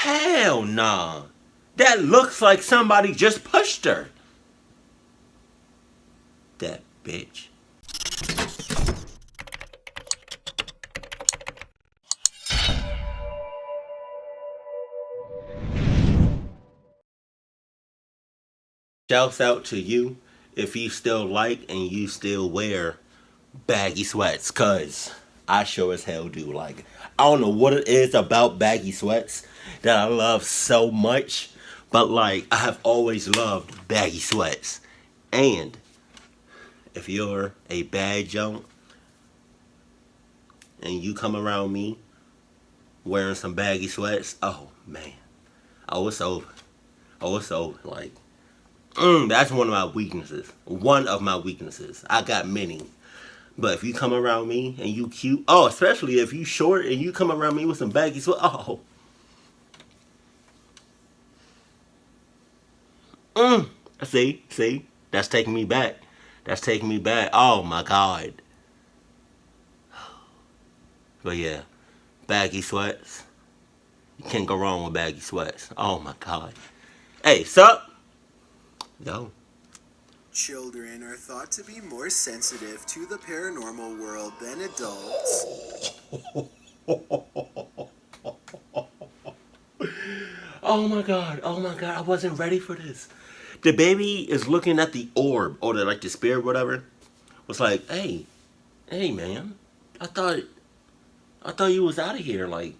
Hell nah. That looks like somebody just pushed her. That bitch. Shouts out to you if you still like and you still wear baggy sweats, cause I sure as hell do. Like, I don't know what it is about baggy sweats that I love so much, but like, I have always loved baggy sweats. And if you're a bad junk and you come around me wearing some baggy sweats, oh man, oh it's over. Oh it's over. Like, that's one of my weaknesses. One of my weaknesses. I got many. But if you come around me and you cute, oh, especially if you short and you come around me with some baggy sweat, oh. See, that's taking me back. That's taking me back. Oh my God. But yeah, baggy sweats. You can't go wrong with baggy sweats. Oh my God. Hey, sup? Yo. Children are thought to be more sensitive to the paranormal world than adults. Oh my God, I wasn't ready for this. The baby is looking at the orb, or the spirit, whatever. Was like, hey man, I thought you was out of here. Like,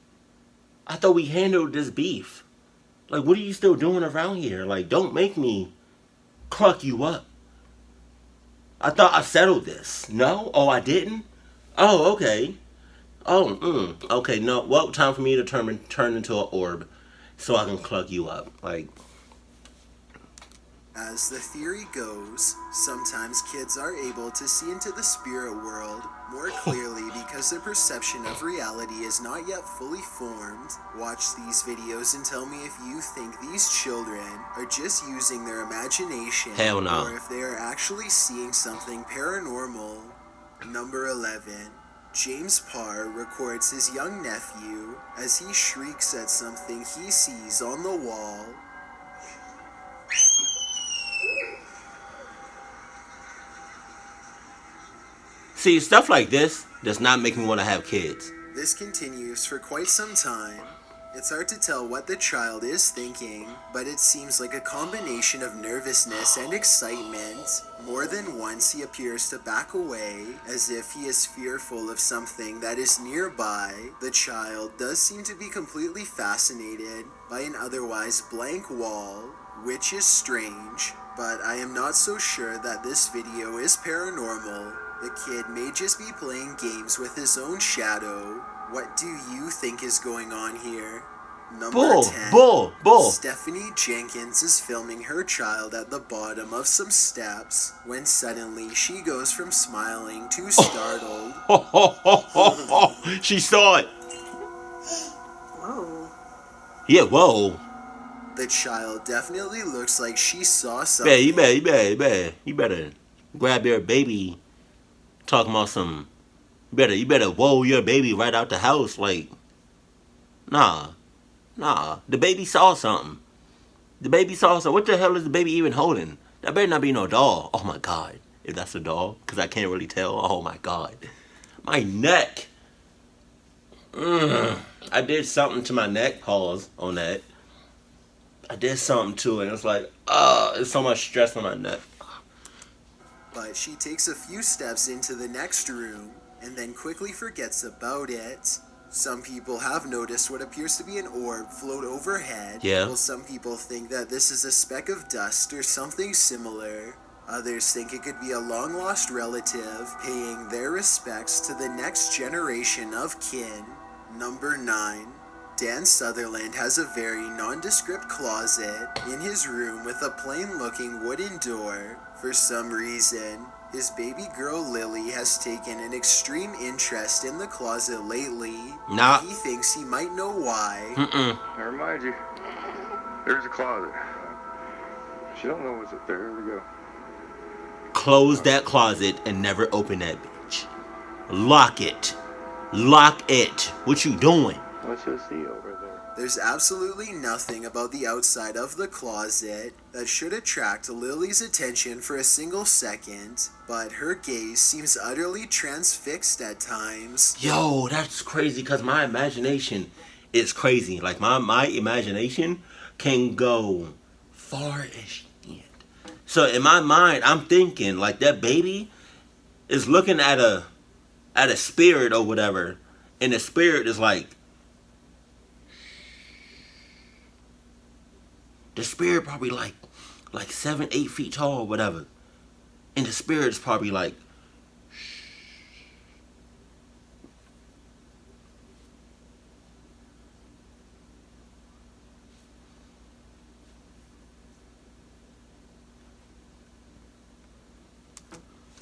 I thought we handled this beef. Like, what are you still doing around here? Like, don't make me cluck you up. I thought I settled this. No? Oh, I didn't? Oh, okay. Oh, okay, no. Well, time for me to turn into an orb so I can cluck you up. Like, As the theory goes, sometimes kids are able to see into the spirit world more clearly because their perception of reality is not yet fully formed. Watch these videos and tell me if you think these children are just using their imagination. Hell no. Or if they are actually seeing something paranormal. Number 11. James Parr records his young nephew as he shrieks at something he sees on the wall. see, stuff like this does not make me want to have kids. This continues for quite some time. It's hard to tell what the child is thinking, but it seems like a combination of nervousness and excitement. More than once he appears to back away, as if he is fearful of something that is nearby. The child does seem to be completely fascinated by an otherwise blank wall, which is strange, but I am not so sure that this video is paranormal. The kid may just be playing games with his own shadow. What do you think is going on here? Number 10. Bull. Stephanie Jenkins is filming her child at the bottom of some steps when suddenly she goes from smiling to startled. She saw it. Whoa. Yeah, whoa. The child definitely looks like she saw something. You better grab your baby. Talking about some, you better whoa your baby right out the house. Like, nah, the baby saw something. What the hell is the baby even holding? That better not be no doll. Oh my God, if that's a doll, because I can't really tell. Oh my God, my neck. I did something to my neck. Pause on that. I did something to it, and it's like, there's so much stress on my neck. But she takes a few steps into the next room and then quickly forgets about it. Some people have noticed what appears to be an orb float overhead. Yeah. While some people think that this is a speck of dust or something similar. Others think it could be a long-lost relative paying their respects to the next generation of kin. Number 9. Dan Sutherland has a very nondescript closet in his room with a plain-looking wooden door. For some reason, his baby girl Lily has taken an extreme interest in the closet lately. Nah. He thinks he might know why. I remind you, there's a closet. She don't know what's up there. Here we go. Close that closet and never open that bitch. Lock it. What you doing? Let's just see over there. There's absolutely nothing about the outside of the closet that should attract Lily's attention for a single second, but her gaze seems utterly transfixed at times. Yo, that's crazy because my imagination is crazy. Like, my imagination can go far as shit. So in my mind, I'm thinking like that baby is looking at a spirit or whatever, and the spirit is like, the spirit probably like 7, 8 feet tall or whatever, and the spirit is probably like,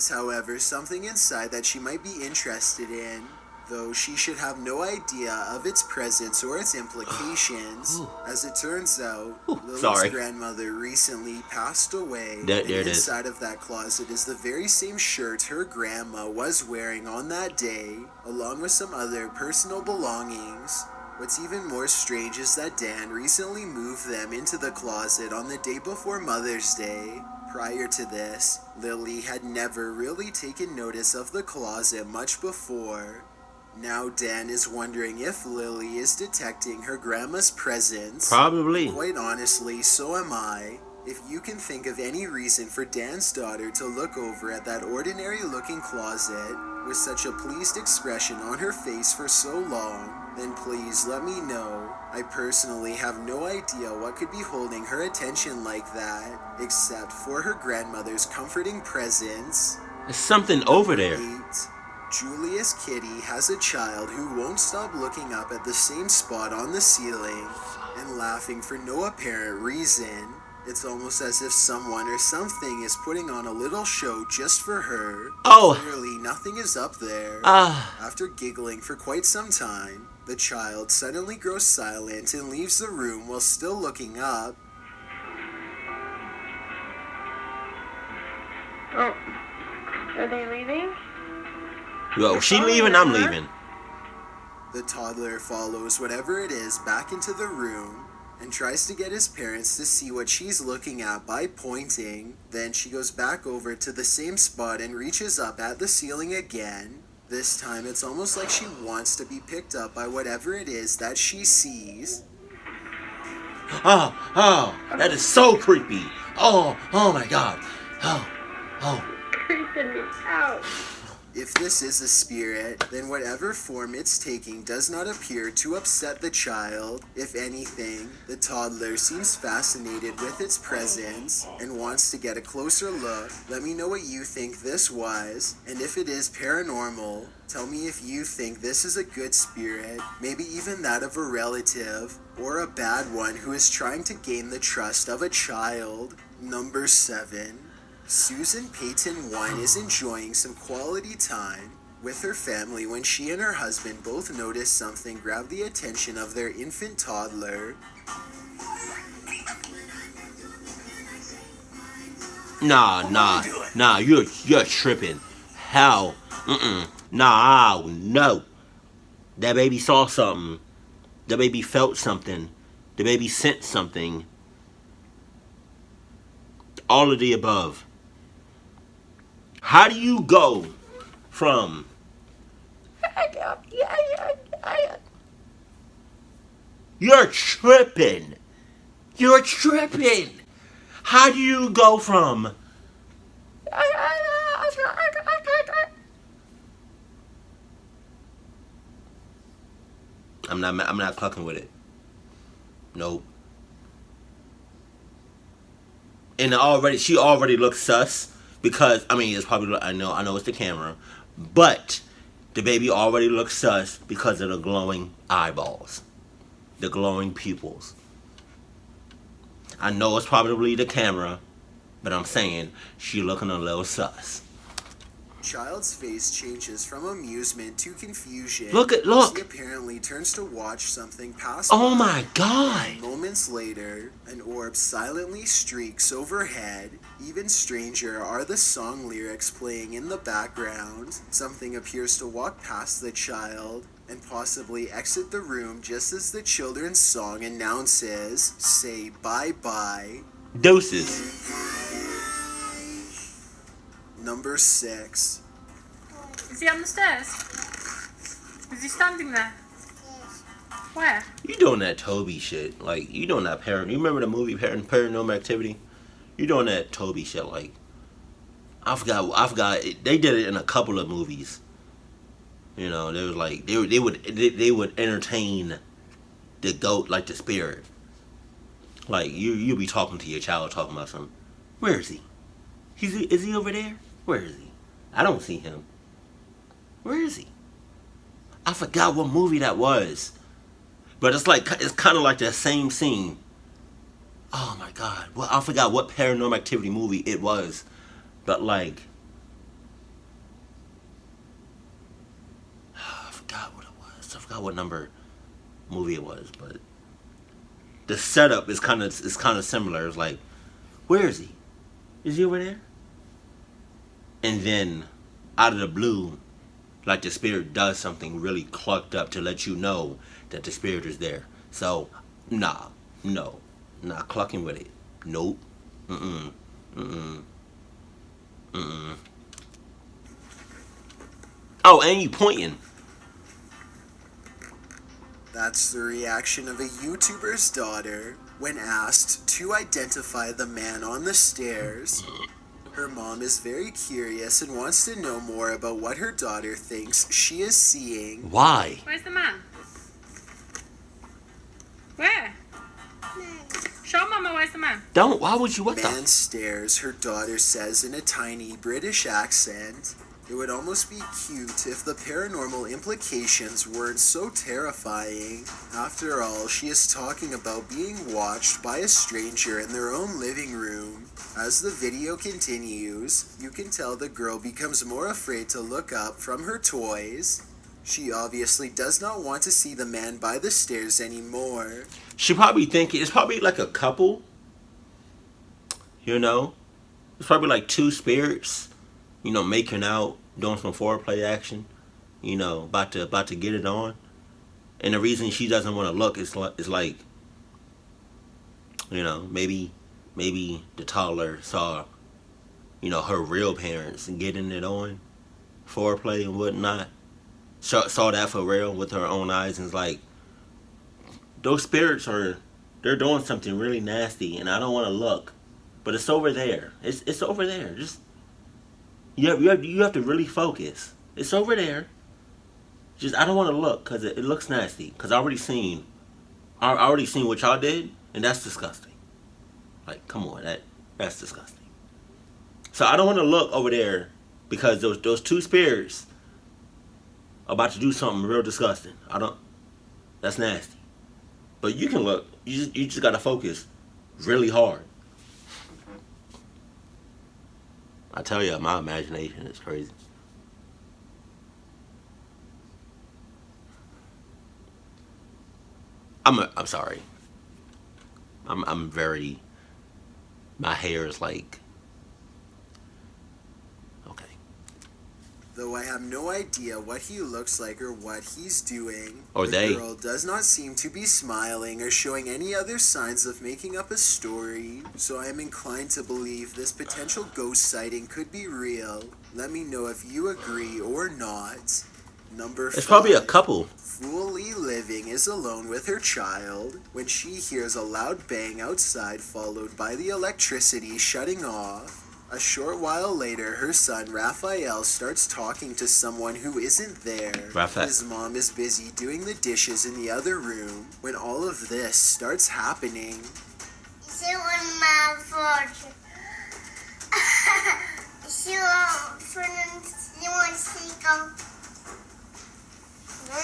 However, something inside that she might be interested in, though she should have no idea of its presence or its implications. As it turns out, Lily's grandmother recently passed away, there and it is. inside of that closet is the very same shirt her grandma was wearing on that day, along with some other personal belongings. What's even more strange is that Dan recently moved them into the closet on the day before Mother's Day. Prior to this, Lily had never really taken notice of the closet much before. Now Dan is wondering if Lily is detecting her grandma's presence. Probably. Quite honestly, so am I. If you can think of any reason for Dan's daughter to look over at that ordinary-looking closet with such a pleased expression on her face for so long, then please let me know. I personally have no idea what could be holding her attention like that, except for her grandmother's comforting presence. There's something over there. 8. Julius Kitty has a child who won't stop looking up at the same spot on the ceiling and laughing for no apparent reason. It's almost as if someone or something is putting on a little show just for her. Oh. Clearly, nothing is up there. After giggling for quite some time, the child suddenly grows silent and leaves the room while still looking up. Oh, are they leaving? Yo, she leaving, I'm leaving. The toddler follows whatever it is back into the room and tries to get his parents to see what she's looking at by pointing. Then she goes back over to the same spot and reaches up at the ceiling again. This time it's almost like she wants to be picked up by whatever it is that she sees. Oh, that is so creepy. Oh my God. Oh. Creeping me out. If this is a spirit, then whatever form it's taking does not appear to upset the child. If anything, the toddler seems fascinated with its presence and wants to get a closer look. Let me know what you think this was, and if it is paranormal, tell me if you think this is a good spirit, maybe even that of a relative, or a bad one who is trying to gain the trust of a child. Number 7. Susan Payton 1 is enjoying some quality time with her family when she and her husband both notice something grab the attention of their infant toddler. Nah, you're tripping. Hell, nah, no. That baby saw something. The baby felt something. The baby sensed something. All of the above. How do you go from You're tripping. How do you go from I'm not clucking with it. Nope. And she already looks sus. Because, it's probably, I know it's the camera, but the baby already looks sus because of the glowing eyeballs, the glowing pupils. I know it's probably the camera, but I'm saying she looking a little sus. Child's face changes from amusement to confusion. Look. She apparently turns to watch something pass Oh by. my God. Moments later, an orb silently streaks overhead. Even stranger are the song lyrics playing in the background. Something appears to walk past the child. and possibly exit the room just as the children's song announces, say bye-bye. Doses. Number 6. Is he on the stairs? Is he standing there? Where? You doing that Toby shit. Like, you doing that you remember the movie Paranormal Activity? You doing that Toby shit. Like, I forgot. They did it in a couple of movies. You know, they was like, they would entertain the goat, like the spirit. Like, you'll be talking to your child, talking about something. Where is he? Is he over there? Where is he? I don't see him. Where is he? I forgot what movie that was. But it's kind of like that same scene. Oh my God. Well, I forgot what Paranormal Activity movie it was. But like, I forgot what it was. I forgot what number movie it was. But the setup is kind of similar. It's like, where is he? Is he over there? And then, out of the blue, like the spirit does something really clucked up to let you know that the spirit is there. So, not clucking with it. Nope. Oh, and you pointing. That's the reaction of a YouTuber's daughter when asked to identify the man on the stairs. Her mom is very curious and wants to know more about what her daughter thinks she is seeing. Why? Where's the man? Where? Show Mama where's the man. Don't. Why would you? What Man the? stares, her daughter says in a tiny British accent. It would almost be cute if the paranormal implications weren't so terrifying. After all, she is talking about being watched by a stranger in their own living room. As the video continues, you can tell the girl becomes more afraid to look up from her toys. She obviously does not want to see the man by the stairs anymore. She probably thinking it's probably like a couple. You know, it's probably like two spirits. You know, making out, doing some foreplay action. You know, about to get it on. And the reason she doesn't want to look is like, you know, maybe the toddler saw, you know, her real parents getting it on, foreplay and whatnot. Saw that for real with her own eyes and is like, those spirits they're doing something really nasty and I don't want to look, but it's over there. It's over there. Just you have to really focus. It's over there. Just I don't want to look because it looks nasty. Because I already seen what y'all did and that's disgusting. Like, come on, that's disgusting. So I don't want to look over there because those two spirits are about to do something real disgusting. That's nasty. But you can look. You just gotta focus really hard. I tell you, my imagination is crazy. I'm sorry. I'm very. My hair is like. Okay. Though I have no idea what he looks like or what he's doing, Or the they. girl does not seem to be smiling or showing any other signs of making up a story, so I am inclined to believe this potential ghost sighting could be real. Let me know if you agree or not. Number 5. It's probably a couple. Fully living is alone with her child when she hears a loud bang outside followed by the electricity shutting off. A short while later, her son Raphael starts talking to someone who isn't there. His mom is busy doing the dishes in the other room when all of this starts happening.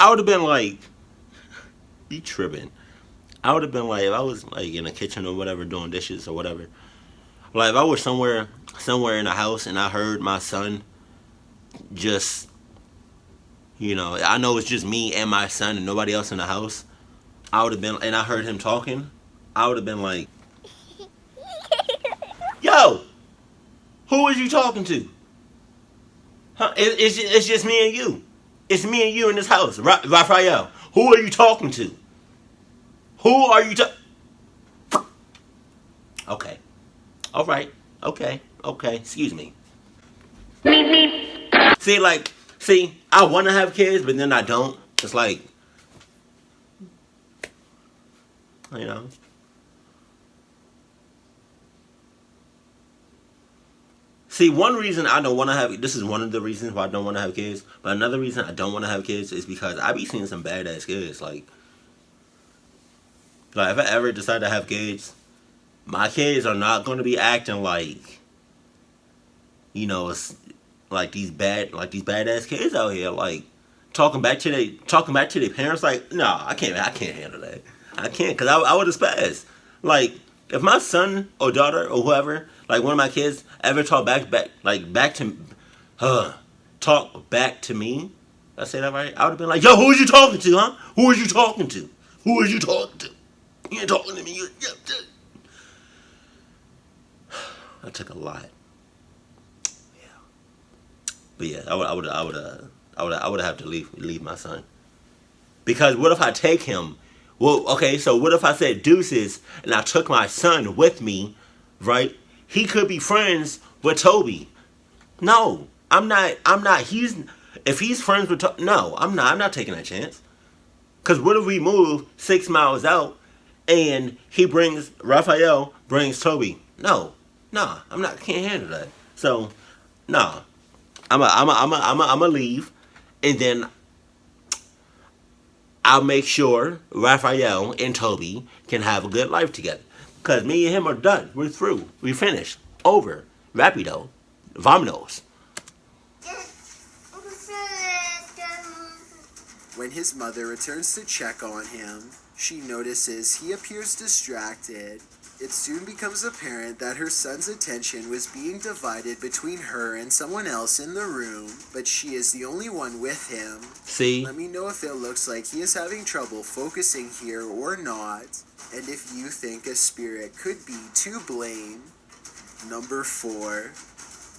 I would have been like, you tripping. I would have been like, if I was like in the kitchen or whatever doing dishes or whatever. Like if I was somewhere in the house and I heard my son just, you know, I know it's just me and my son and nobody else in the house. I would have been, and I heard him talking, I would have been like, yo, who was you talking to? Huh? It's just me and you. It's me and you in this house. Raphael, who are you talking to? Who are you Okay. All right. Okay. Okay. Excuse me. See, I want to have kids, but then I don't. It's like, you know. See, one reason I don't want to have, this is one of the reasons why I don't want to have kids, but another reason I don't want to have kids is because I be seeing some badass kids. Like if I ever decide to have kids, my kids are not going to be acting like, it's like these badass kids out here, like talking back to their parents. Like, no, I can't handle that. I can't, cause I would have spazzed. Like, if my son or daughter or whoever, like one of my kids, ever talk back to me, I say that right? I would have been like, yo, who are you talking to, huh? Who are you talking to? Who are you talking to? You ain't talking to me. That took a lot. Yeah. But yeah, I would have to leave my son. Because what if I take him? Well, okay, so what if I said deuces and I took my son with me, right? He could be friends with Toby. No, I'm not. If he's friends with Toby, no, I'm not. I'm not taking that chance. Because what if we move 6 miles out and Raphael brings Toby? No, I'm not. Can't handle that. So, no, I'm a leave, and then I'll make sure Raphael and Toby can have a good life together. Because me and him are done. We're through. We finished. Over. Rapido. Vamonos. When his mother returns to check on him, she notices he appears distracted. It soon becomes apparent that her son's attention was being divided between her and someone else in the room, but she is the only one with him. See? Let me know if it looks like he is having trouble focusing here or not, and if you think a spirit could be to blame. Number 4.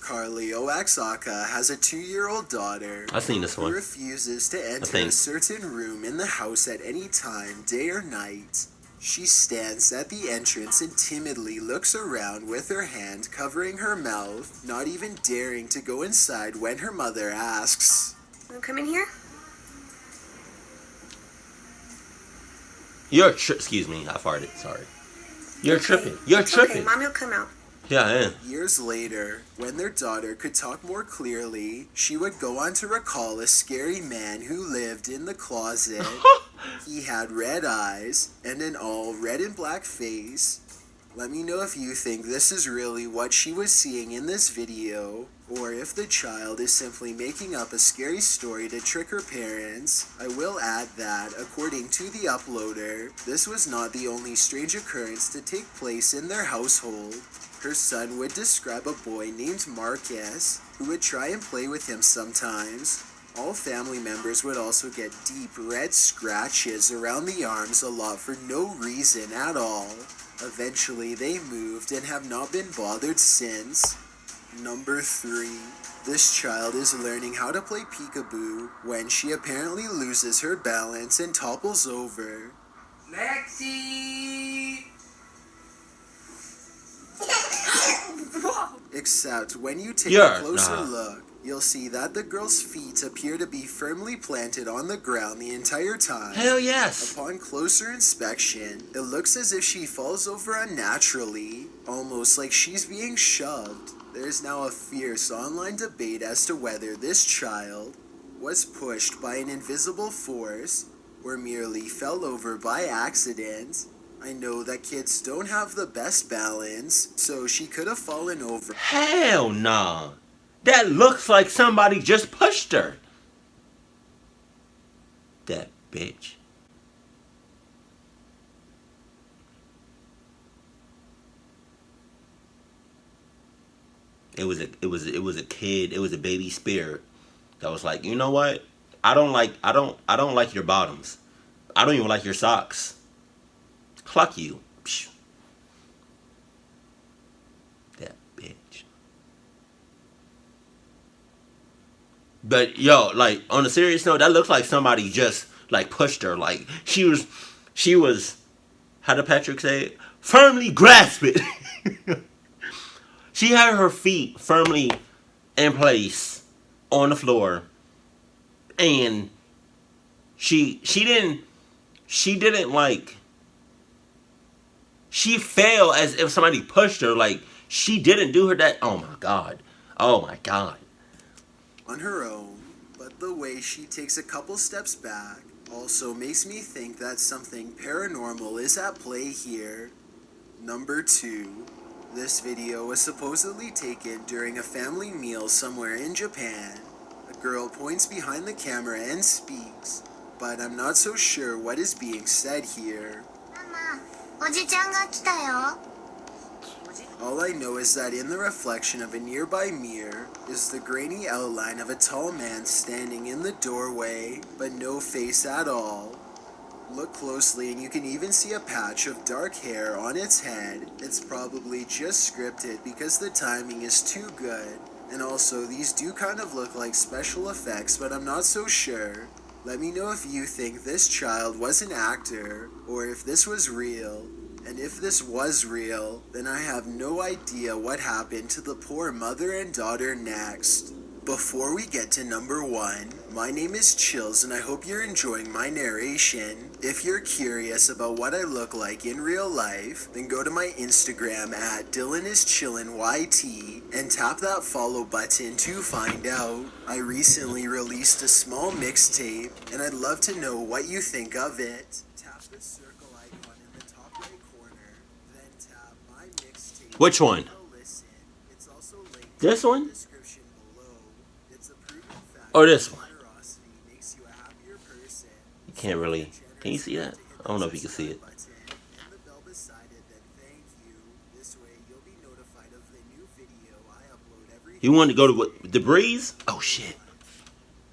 Carly Oaxaca has a 2-year-old daughter. I've seen this one. Who refuses to enter a certain room in the house at any time, day or night. She stands at the entrance and timidly looks around with her hand covering her mouth, not even daring to go inside when her mother asks, Wanna come in here? Excuse me, I farted, sorry. You're tripping. You're It's tripping. Okay, Mommy will come out. Yeah, I am. Years later, when their daughter could talk more clearly, she would go on to recall a scary man who lived in the closet. He had red eyes and an all red and black face. Let me know if you think this is really what she was seeing in this video, or if the child is simply making up a scary story to trick her parents. I will add that, according to the uploader, this was not the only strange occurrence to take place in their household. Her son would describe a boy named Marcus, who would try and play with him sometimes. All family members would also get deep red scratches around the arms a lot for no reason at all. Eventually they moved and have not been bothered since. Number 3. This child is learning how to play peekaboo when she apparently loses her balance and topples over. Lexi! Except when you take a closer look, you'll see that the girl's feet appear to be firmly planted on the ground the entire time. Hell yes! Upon closer inspection, it looks as if she falls over unnaturally, almost like she's being shoved. There's now a fierce online debate as to whether this child was pushed by an invisible force or merely fell over by accident. I know that kids don't have the best balance, so she could have fallen over. Hell nah. That looks like somebody just pushed her. That bitch. It was a kid, it was a baby spirit that was like, you know what? I don't like your bottoms. I don't even like your socks. Cluck you. Psh. That bitch. But yo, like on a serious note, that looks like somebody just like pushed her. Like she was. How did Patrick say it? Firmly grasp it. She had her feet firmly in place on the floor, and she didn't like. She fell as if somebody pushed her. Like she didn't do her that. Oh my god. Oh my god. On her own, but the way she takes a couple steps back also makes me think that something paranormal is at play here. Number 2. This video was supposedly taken during a family meal somewhere in Japan. A girl points behind the camera and speaks, but I'm not so sure what is being said here. All I know is that in the reflection of a nearby mirror is the grainy outline of a tall man standing in the doorway, but no face at all. Look closely and you can even see a patch of dark hair on its head. It's probably just scripted because the timing is too good. And also, these do kind of look like special effects, but I'm not so sure. Let me know if you think this child was an actor, or if this was real. And if this was real, then I have no idea what happened to the poor mother and daughter next. Before we get to number 1, my name is Chills and I hope you're enjoying my narration. If you're curious about what I look like in real life, then go to my Instagram at DylanIsChillinYT and tap that follow button to find out. I recently released a small mixtape and I'd love to know what you think of it. Tap the circle icon in the top right corner, then tap my mixtape. Which one? Listen. It's also linked This in one? the description below. It's a proven fact Or this one? generosity makes you a happier person. You can't really. Can you see that? I don't know if you can see it. Button and the bell beside it, then thank you. This way you'll be notified of the new video I upload every You want to go to what? The breeze? Oh shit.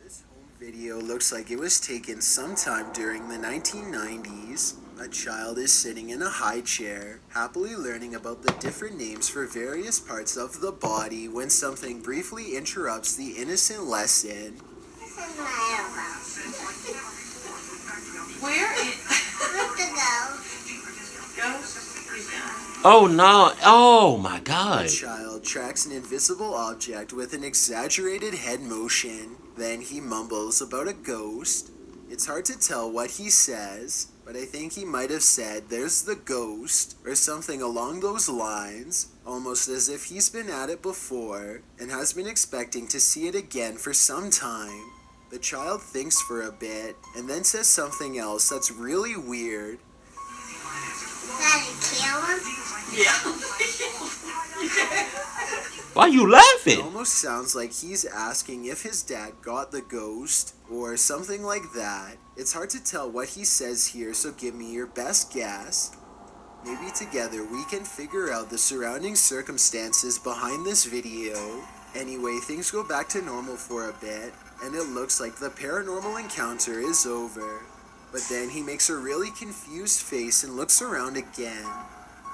This home video looks like it was taken sometime during the 1990s. A child is sitting in a high chair, happily learning about the different names for various parts of the body when something briefly interrupts the innocent lesson. Where is... Oh no. Oh my god. The child tracks an invisible object with an exaggerated head motion. Then he mumbles about a ghost. It's hard to tell what he says, but I think he might have said, "There's the ghost," or something along those lines, almost as if he's been at it before and has been expecting to see it again for some time. The child thinks for a bit and then says something else that's really weird. Why you It laughing? almost sounds like he's asking if his dad got the ghost, or something like that. It's hard to tell what he says here, so give me your best guess. Maybe together we can figure out the surrounding circumstances behind this video. Anyway, things go back to normal for a bit, and it looks like the paranormal encounter is over. But then he makes a really confused face and looks around again,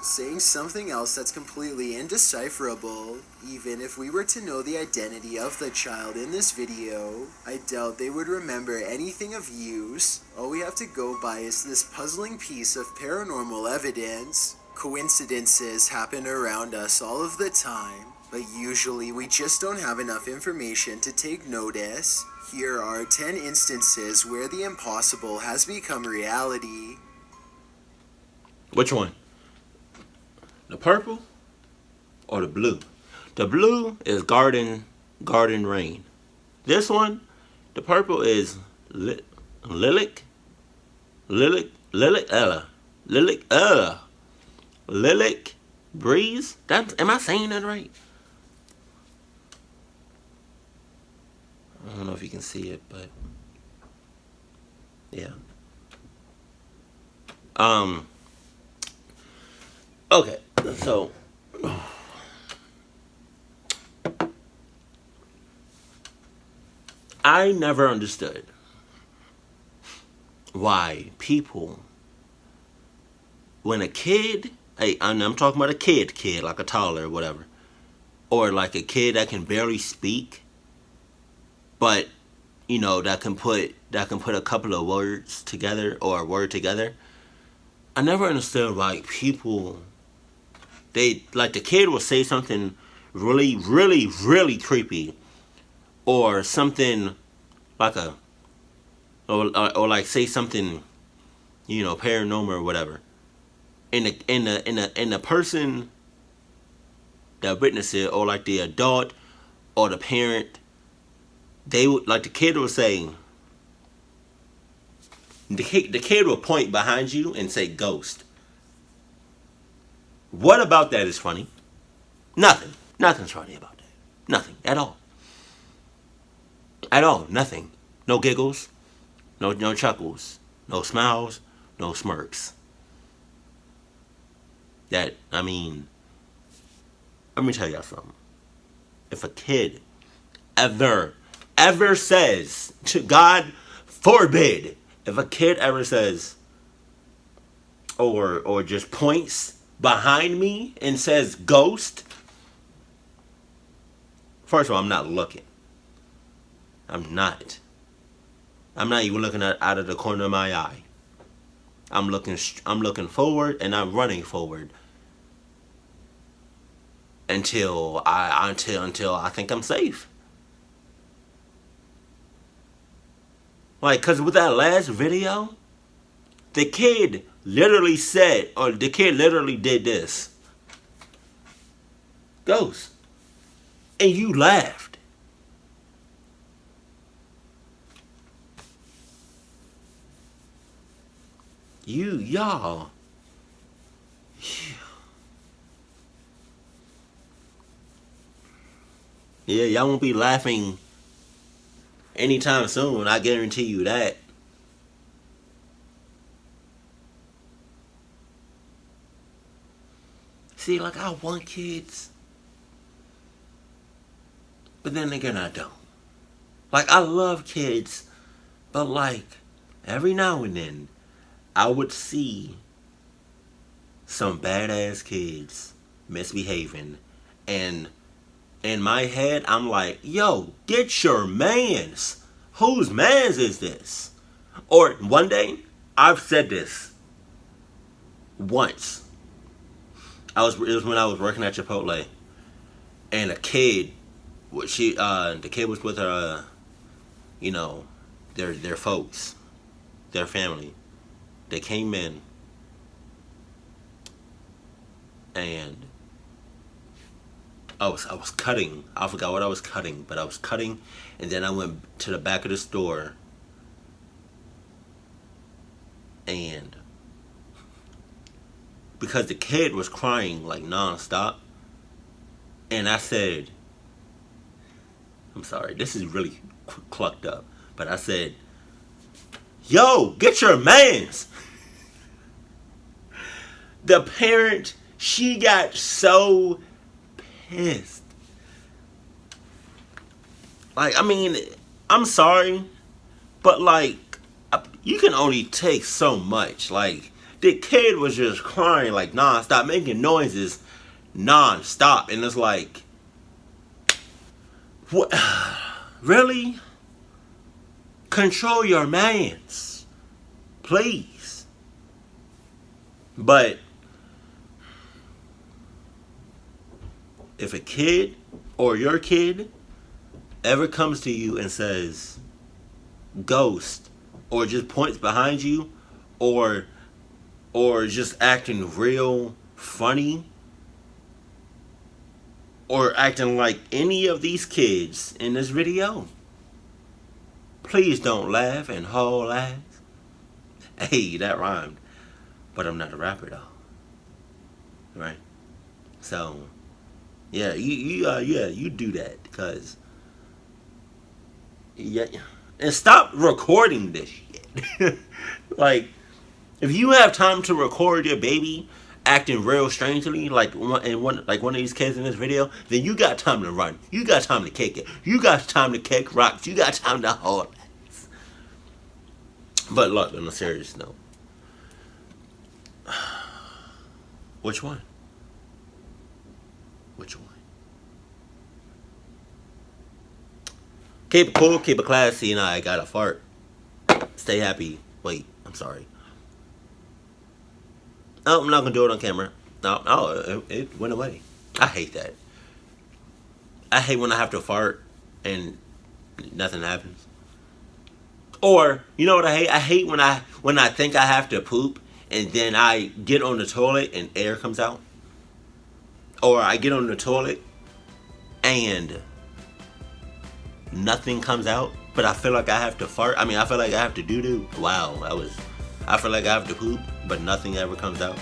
saying something else that's completely indecipherable. Even if we were to know the identity of the child in this video, I doubt they would remember anything of use. All we have to go by is this puzzling piece of paranormal evidence. Coincidences happen around us all of the time, but usually we just don't have enough information to take notice. Here are 10 instances where the impossible has become reality. Which one? The purple or the blue? The blue is garden rain. This one, the purple is lilac breeze. Am I saying that right? I don't know if you can see it, but yeah. Okay, so I never understood why people, when a kid, I'm talking about a kid, like a toddler or whatever, or like a kid that can barely speak, but that can put a couple of words together or a word together. I never understood why people, they like, the kid will say something really, really, really creepy, or something like or like say something, paranormal or whatever, and the person that witnessed it, or like the adult or the parent, they would, like, the kid would say, the kid will point behind you and say ghost. What about that is funny? Nothing. Nothing's funny about that. Nothing at all. At all. Nothing. No giggles. No chuckles. No smiles. No smirks. Let me tell y'all something. If a kid ever says, to God forbid, if a kid ever says, or just points behind me and says ghost, first of all, I'm not looking. I'm not even looking out of the corner of my eye. I'm looking forward, and I'm running forward until I think I'm safe. Like, cause with that last video, the kid literally did this. Ghost. And you laughed. Y'all. Yeah, y'all won't be laughing anytime soon. I guarantee you that. See, like, I want kids, but then again, I don't. Like, I love kids, but like, every now and then, I would see some badass kids misbehaving, and in my head, I'm like, yo, get your mans. Whose mans is this? Or one day, I've said this once. It was when I was working at Chipotle, and a kid, the kid was with her, their folks, their family. They came in, and I was cutting. I forgot what I was cutting, but I was cutting, and then I went to the back of the store, and because the kid was crying like nonstop, and I said, I'm sorry, this is really clucked up, but I said, yo, get your mans. The parent, she got so pissed. Like, I'm sorry, but like, you can only take so much. Like, the kid was just crying like nonstop, making noises nonstop, and it's like, what? Really? Control your mans, please. But if a kid or your kid ever comes to you and says ghost, or just points behind you, or just acting real funny, or acting like any of these kids in this video, please don't laugh and haul ass. Hey, that rhymed, but I'm not a rapper though, right? So yeah, you do that, because and stop recording this shit. Like, if you have time to record your baby acting real strangely, like one of these kids in this video, then you got time to run. You got time to kick it. You got time to kick rocks. You got time to hold ass. But look, on a serious note, which one? Which one? Keep it cool, keep it classy, and I got a fart. Stay happy. Wait, I'm sorry. No, I'm not gonna do it on camera. No, it went away. I hate that. I hate when I have to fart and nothing happens. Or, you know what I hate? I hate when I think I have to poop and then I get on the toilet and air comes out. Or I get on the toilet and nothing comes out, but I feel like I have to fart. I mean, I feel like I have to doo-doo. Wow, I feel like I have to poop, but nothing ever comes out.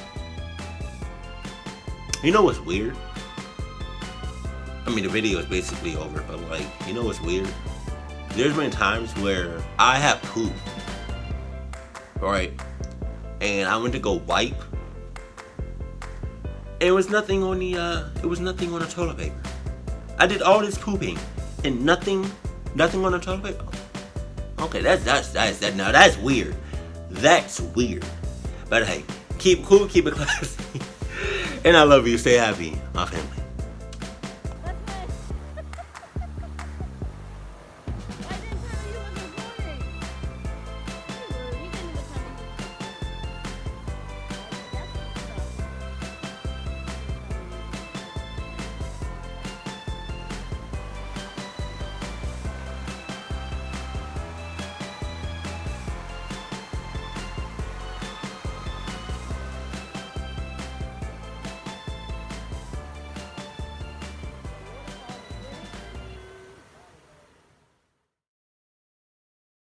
You know what's weird? I mean, the video is basically over, but like, you know what's weird? There's been times where I have pooped, right? And I went to go wipe. And it was nothing on the toilet paper. I did all this pooping and nothing on the toilet paper. Okay, that's weird. That's weird. But hey, keep cool, keep it classy. And I love you. Stay happy, my family.